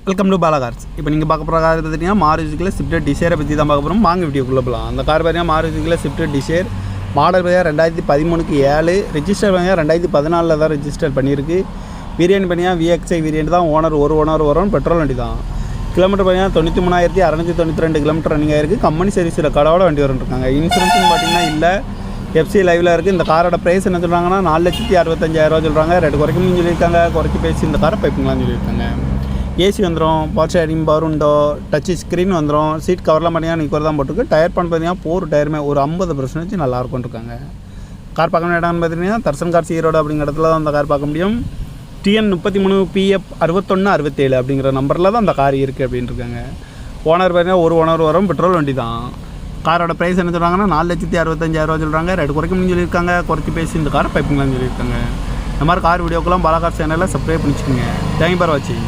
Welcome to Bala cars. இப்போ நீங்கள் பார்க்க போகிற கார் பார்த்தீங்கன்னா மாருதியில் ஸ்விஃப்ட் டிசைரை பற்றி தான் பார்க்க போகிறோம். வாங்க வீடியோக்குள்ளே போகலாம். அந்த கார் பார்த்தீங்கன்னா மாருதியில் ஸ்விஃப்ட் டிசைர் மாடல் பார்த்தீங்கன்னா 2013க்கு 7, ரெஜிஸ்டர் பார்த்தீங்கன்னா 2014 தான் ரெஜிஸ்டர் பண்ணியிருக்கு. வேரியன்ட் பார்த்தீங்கன்னா VXI வேரியன்ட் தான். ஓனர் வரும். பெட்ரோல் வண்டி தான். கிலோமீட்டர் பார்த்தீங்கன்னா 93,692 கிலோமீட்டர் ரன்னிங் ஆயிருக்கு. கம்பெனி சர்வீஸில் கடவோட வண்டி வந்துருக்காங்க. இன்சூரன்ஸும் பார்த்தீங்கன்னா இல்லை, எஃப்சி லைவில் இருக்குது. இந்த காரோட ப்ரைஸ் என்ன சொல்கிறாங்கன்னா 4,65,000 சொல்கிறாங்க. ரேட்டு குறைக்கணும்னு சொல்லியிருக்காங்க. குறைச்சி பேசி இந்த காரை பைப்புங்களான்னு சொல்லியிருக்காங்க. ஏசி வந்துடும், பவர் ஷேரிங், பவர் உண்டோ, டச் ஸ்க்ரீன் வந்துடும். சீட் கவர்லாம் பார்த்தீங்கன்னா நிற்கிறது தான் போட்டிருக்கு. டயர் பண்ண பார்த்தீங்கன்னா 4 டயருமே ஒரு 50% நல்லாயிருக்கும் இருக்காங்க. கார் பார்க்க வேண்டிய இடம்னு பார்த்தீங்கன்னா தர்சன் கார்ஸ் ஈரோடு அப்படிங்கிற இடத்துல தான் அந்த கார் பார்க்க முடியும். TN 33 PF 6167 அப்படிங்கிற நம்பரில் தான் அந்த கார் இருக்குது அப்படின்னு இருக்காங்க. ஓனர் பார்த்தீங்கன்னா ஒரு ஓனர் வரும். பெட்ரோல் வண்டி தான். காரோட ப்ரைஸ் என்ன சொல்கிறாங்கன்னா 4,65,000 சொல்கிறாங்க. ரேட்டு குறைக்கணும்னு சொல்லியிருக்காங்க. குறைச்சி பேசி இந்த காரை பைப்புங்களான்னு சொல்லியிருக்காங்க. இந்த மாதிரி கார் வீடியோக்கெல்லாம் பாலா கார் சேனலில் சப்ஸ்கிரைப் பண்ணிச்சுக்கோங்க. தேங்க்யூ ஃபார் வாட்சிங்.